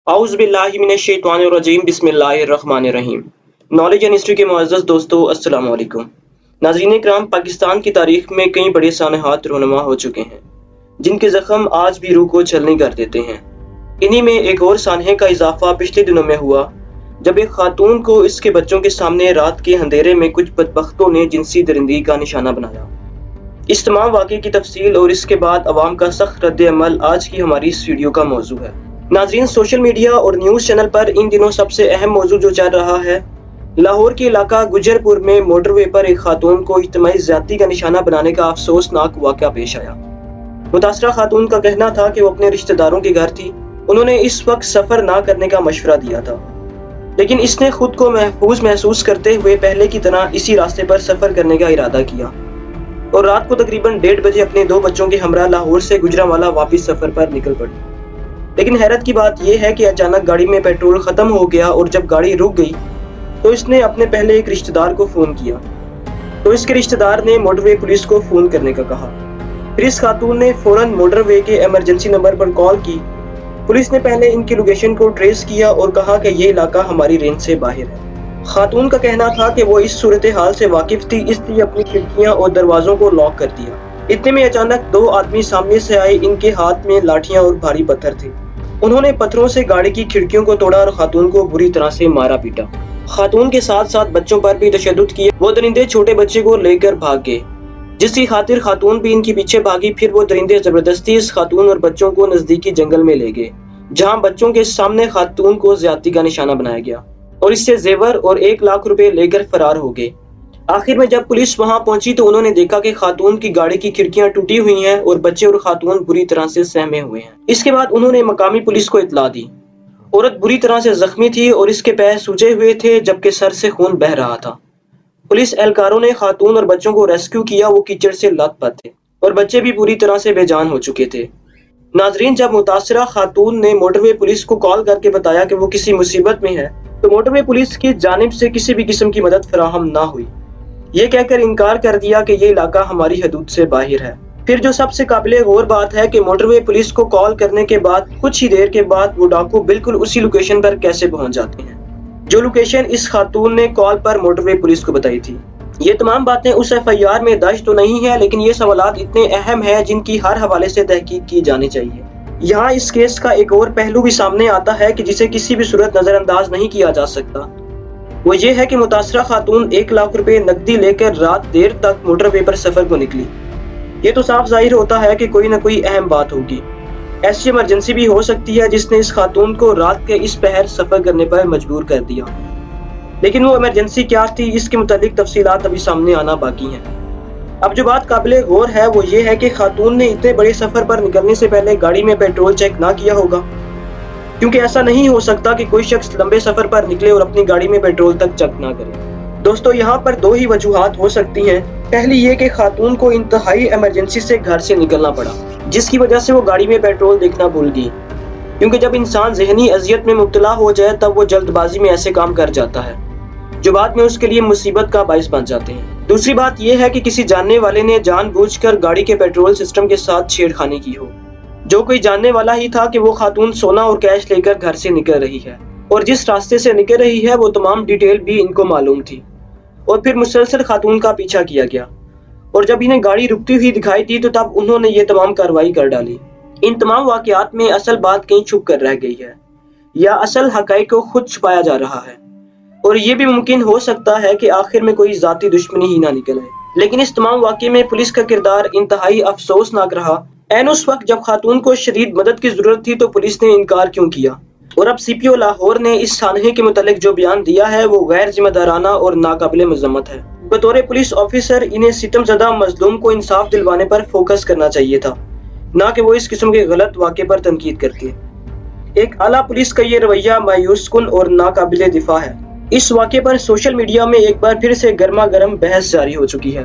اعوذ باللہ من الشیطان الرجیم بسم اللہ الرحمن الرحیم۔ نالج اینڈ ہسٹری کے معزز دوستو السلام علیکم۔ ناظرین کرام، پاکستان کی تاریخ میں کئی بڑے سانحات رونما ہو چکے ہیں جن کے زخم آج بھی روح کو چھلنی کر دیتے ہیں۔ انہی میں ایک اور سانحے کا اضافہ پچھلے دنوں میں ہوا جب ایک خاتون کو اس کے بچوں کے سامنے رات کے اندھیرے میں کچھ بدبختوں نے جنسی درندگی کا نشانہ بنایا۔ اس تمام واقعے کی تفصیل اور اس کے بعد عوام کا سخت رد عمل آج کی ہماری اس ویڈیو کا موضوع ہے۔ ناظرین، سوشل میڈیا اور نیوز چینل پر ان دنوں سب سے اہم موضوع جو چل رہا ہے، لاہور کے علاقہ گجر پور میں موٹر وے پر ایک خاتون کو اجتماعی زیادتی کا نشانہ بنانے کا افسوسناک واقعہ پیش آیا۔ متاثرہ خاتون کا کہنا تھا کہ وہ اپنے رشتہ داروں کے گھر تھی۔ انہوں نے اس وقت سفر نہ کرنے کا مشورہ دیا تھا، لیکن اس نے خود کو محفوظ محسوس کرتے ہوئے پہلے کی طرح اسی راستے پر سفر کرنے کا ارادہ کیا اور رات کو تقریباً 1:30 بجے اپنے 2 بچوں کے ہمراہ لاہور سے گجرانوالہ واپس سفر پر نکل پڑی۔ لیکن حیرت کی بات یہ ہے کہ اچانک گاڑی میں پیٹرول ختم ہو گیا اور جب گاڑی رک گئی تو اس نے اپنے پہلے ایک رشتہ دار کو فون کیا تو اس کے رشتہ دار نے موٹر وے پولیس کو فون کرنے کا کہا۔ پھر اس خاتون نے فوراً موٹر وے کے ایمرجنسی نمبر پر کال کی۔ پولیس نے پہلے ان کی لوکیشن کو ٹریس کیا اور کہا کہ یہ علاقہ ہماری رینج سے باہر ہے۔ خاتون کا کہنا تھا کہ وہ اس صورتحال سے واقف تھی، اس لیے اپنی کھڑکیاں اور دروازوں کو لاک کر دیا۔ اتنے میں اچانک 2 آدمی سامنے سے آئے، ان کے ہاتھ میں لاٹھیاں اور بھاری پتھر تھے۔ انہوں نے پتھروں سے گاڑی کی کھڑکیوں کو توڑا اور خاتون کو بری طرح سے مارا پیٹا۔ خاتون کے ساتھ ساتھ بچوں پر بھی تشدد کیا۔ وہ درندے چھوٹے بچے کو لے کر بھاگ گئے، جس کی خاطر خاتون بھی ان کے پیچھے بھاگی۔ پھر وہ درندے زبردستی اس خاتون اور بچوں کو نزدیکی جنگل میں لے گئے، جہاں بچوں کے سامنے خاتون کو زیادتی کا نشانہ بنایا گیا اور اس سے زیور اور 1 لاکھ روپے لے کر فرار ہو گئے۔ آخر میں جب پولیس وہاں پہنچی تو انہوں نے دیکھا کہ خاتون کی گاڑی کی کھڑکیاں ٹوٹی ہوئی ہیں اور بچے اور خاتون بری طرح سے سہمے ہوئے ہیں۔ اس کے بعد انہوں نے مقامی پولیس کو اطلاع دی۔ عورت بری طرح سے زخمی تھی اور اس کے پیر سوجے ہوئے تھے جبکہ سر سے خون بہہ رہا تھا۔ پولیس اہلکاروں نے خاتون اور بچوں کو ریسکیو کیا۔ وہ کیچڑ سے لت پت تھے اور بچے بھی بری طرح سے بے جان ہو چکے تھے۔ ناظرین، جب متاثرہ خاتون نے موٹر وے پولیس کو کال کر کے بتایا کہ وہ کسی مصیبت میں ہے تو موٹر وے پولیس کی جانب سے کسی بھی قسم کی مدد فراہم نہ ہوئی، یہ کہہ کر انکار کر دیا کہ یہ علاقہ ہماری حدود سے باہر ہے۔ پھر جو سب سے قابل غور بات ہے کہ موٹر وے پولیس کو کال کرنے کے بعد کچھ ہی دیر کے بعد وہ ڈاکو بالکل اسی لوکیشن پر کیسے پہنچ جاتے ہیں جو لوکیشن اس خاتون نے کال پر موٹر وے پولیس کو بتائی تھی۔ یہ تمام باتیں اس FIR میں درج تو نہیں ہے، لیکن یہ سوالات اتنے اہم ہیں جن کی ہر حوالے سے تحقیق کی جانی چاہیے۔ یہاں اس کیس کا ایک اور پہلو بھی سامنے آتا ہے کہ جسے کسی بھی صورت نظر انداز نہیں کیا جا سکتا۔ وہ یہ ہے کہ متاثرہ خاتون 1 لاکھ روپے نقدی لے کر رات دیر تک موٹر وے پر سفر کو نکلی۔ یہ تو صاف ظاہر ہوتا ہے کہ کوئی نہ کوئی اہم بات ہوگی۔ ایسی ایمرجنسی بھی ہو سکتی ہے جس نے اس خاتون کو رات کے اس پہر سفر کرنے پر مجبور کر دیا، لیکن وہ ایمرجنسی کیا تھی اس کے متعلق تفصیلات ابھی سامنے آنا باقی ہیں۔ اب جو بات قابل غور ہے وہ یہ ہے کہ خاتون نے اتنے بڑے سفر پر نکلنے سے پہلے گاڑی میں پیٹرول چیک نہ کیا ہوگا، کیونکہ ایسا نہیں ہو سکتا کہ کوئی شخص لمبے سفر پر نکلے اور اپنی گاڑی میں پیٹرول تک چیک نہ کرے۔ دوستو، یہاں پر 2 ہی وجوہات ہو سکتی ہیں۔ پہلی یہ کہ خاتون کو انتہائی ایمرجنسی سے گھر سے نکلنا پڑا، جس کی وجہ سے وہ گاڑی میں پیٹرول دیکھنا بھول گئی، کیونکہ جب انسان ذہنی اذیت میں مبتلا ہو جائے تب وہ جلد بازی میں ایسے کام کر جاتا ہے جو بعد میں اس کے لیے مصیبت کا باعث بن جاتے ہیں۔ دوسری بات یہ ہے کہ کسی جاننے والے نے جان بوجھ کر گاڑی کے پیٹرول سسٹم کے ساتھ چھیڑ خانی کی ہو، جو کوئی جاننے والا ہی تھا کہ وہ خاتون سونا اور کیش لے کر گھر سے نکل رہی ہے اور جس راستے سے نکل رہی ہے وہ تمام ڈیٹیل بھی ان کو معلوم تھی، اور پھر مسلسل خاتون کا پیچھا کیا گیا اور جب انہیں گاڑی رکتی ہوئی دکھائی دی تو تب انہوں نے یہ تمام کارروائی کر ڈالی۔ ان تمام واقعات میں اصل بات کہیں چھپ کر رہ گئی ہے یا اصل حقائق کو خود چھپایا جا رہا ہے، اور یہ بھی ممکن ہو سکتا ہے کہ آخر میں کوئی ذاتی دشمنی ہی نہ نکل آئے۔ لیکن اس تمام واقعے میں پولیس کا کردار انتہائی افسوسناک رہا۔ عین اس وقت جب خاتون کو شدید مدد کی ضرورت تھی تو پولیس نے انکار کیوں کیا؟ اور اب CPO لاہور نے اس سانحے کے متعلق جو بیان دیا ہے وہ غیر ذمہ دارانہ اور ناقابل مذمت ہے۔ بطور پولیس آفیسر انہیں ستم زدہ مظلوم کو انصاف دلوانے پر فوکس کرنا چاہیے تھا، نہ کہ وہ اس قسم کے غلط واقعے پر تنقید کرتے۔ ایک اعلیٰ پولیس کا یہ رویہ مایوس کن اور ناقابل دفاع ہے۔ اس واقعے پر سوشل میڈیا میں ایک بار پھر سے گرما گرم بحث جاری ہو چکی ہے۔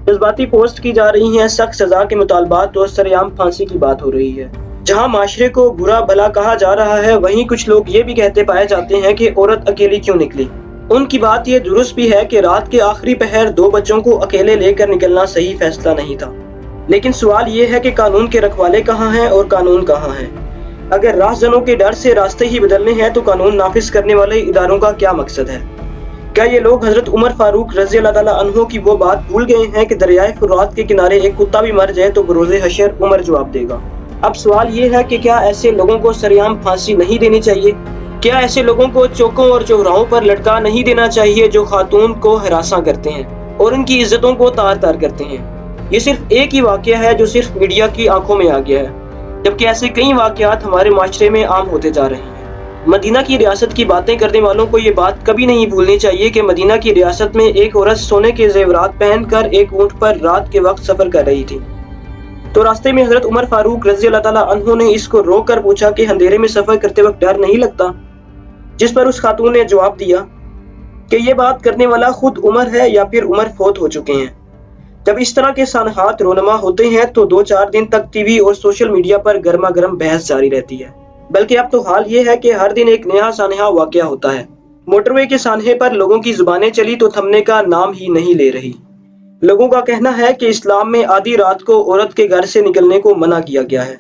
جذباتی پوسٹ کی جا رہی ہیں، سخت سزا کے مطالبات اور سرعام پھانسی کی بات ہو رہی ہے۔ جہاں معاشرے کو برا بھلا کہا جا رہا ہے، وہیں کچھ لوگ یہ بھی کہتے پائے جاتے ہیں کہ عورت اکیلی کیوں نکلی۔ ان کی بات یہ درست بھی ہے کہ رات کے آخری پہر 2 بچوں کو اکیلے لے کر نکلنا صحیح فیصلہ نہیں تھا، لیکن سوال یہ ہے کہ قانون کے رکھوالے کہاں ہیں اور قانون کہاں ہیں؟ اگر راہزنوں کے ڈر سے راستے ہی بدلنے ہیں تو قانون نافذ کرنے والے اداروں کا کیا مقصد ہے؟ کیا یہ لوگ حضرت عمر فاروق رضی اللہ تعالیٰ عنہ کی وہ بات بھول گئے ہیں کہ دریائے فرات کے کنارے ایک کتا بھی مر جائے تو بروز حشر عمر جواب دے گا؟ اب سوال یہ ہے کہ کیا ایسے لوگوں کو سریعام پھانسی نہیں دینی چاہیے؟ کیا ایسے لوگوں کو چوکوں اور چوراہوں پر لٹکا نہیں دینا چاہیے جو خاتون کو ہراساں کرتے ہیں اور ان کی عزتوں کو تار تار کرتے ہیں؟ یہ صرف ایک ہی واقعہ ہے جو صرف میڈیا کی آنکھوں میں آ گیا ہے، جبکہ ایسے کئی واقعات ہمارے معاشرے میں عام ہوتے جا رہے ہیں۔ مدینہ کی ریاست کی باتیں کرنے والوں کو یہ بات کبھی نہیں بھولنی چاہیے کہ مدینہ کی ریاست میں ایک عورت سونے کے زیورات پہن کر ایک اونٹ پر رات کے وقت سفر کر رہی تھی، تو راستے میں حضرت عمر فاروق رضی اللہ تعالیٰ عنہ نے اس کو روک کر پوچھا کہ اندھیرے میں سفر کرتے وقت ڈر نہیں لگتا؟ جس پر اس خاتون نے جواب دیا کہ یہ بات کرنے والا خود عمر ہے یا پھر عمر فوت ہو چکے ہیں۔ جب اس طرح کے سانحات رونما ہوتے ہیں تو 2-4 دن تک ٹی وی اور سوشل میڈیا پر گرما گرم بحث جاری رہتی ہے، بلکہ اب تو حال یہ ہے کہ ہر دن ایک نیا سانحہ واقعہ ہوتا ہے۔ موٹر وے کے سانحے پر لوگوں کی زبانیں چلی تو تھمنے کا نام ہی نہیں لے رہی۔ لوگوں کا کہنا ہے کہ اسلام میں آدھی رات کو عورت کے گھر سے نکلنے کو منع کیا گیا ہے،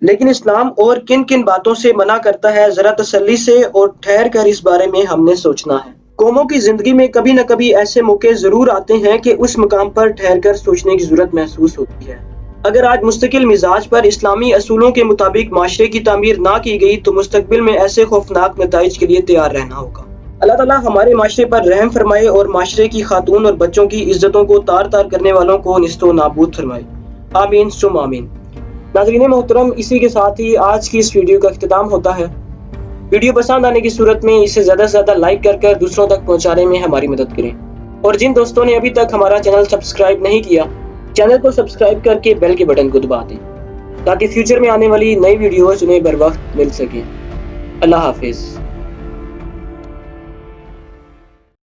لیکن اسلام اور کن کن باتوں سے منع کرتا ہے، ذرا تسلی سے اور ٹھہر کر اس بارے میں ہم نے سوچنا ہے۔ قوموں کی زندگی میں کبھی نہ کبھی ایسے موقع ضرور آتے ہیں کہ اس مقام پر ٹھہر کر سوچنے کی ضرورت محسوس ہوتی ہے۔ اگر آج مستقل مزاج پر اسلامی اصولوں کے مطابق معاشرے کی تعمیر نہ کی گئی تو مستقبل میں ایسے خوفناک نتائج کے لیے تیار رہنا ہوگا۔ اللہ تعالیٰ ہمارے معاشرے پر رحم فرمائے اور معاشرے کی خاتون اور بچوں کی عزتوں کو تار تار کرنے والوں کو نیست و نابود فرمائے، آمین ثم آمین۔ ناظرین محترم، اسی کے ساتھ ہی آج کی اس ویڈیو کا اختتام ہوتا ہے۔ ویڈیو پسند آنے کی صورت میں اسے زیادہ سے زیادہ لائک کر کر دوسروں تک پہنچانے میں ہماری مدد کریں، اور جن دوستوں نے ابھی تک ہمارا چینل سبسکرائب نہیں کیا، چینل کو سبسکرائب کر کے بیل کے بٹن کو دبا دیں تاکہ فیوچر میں آنے والی نئی ویڈیوز انہیں بر وقت مل سکیں۔ اللہ حافظ۔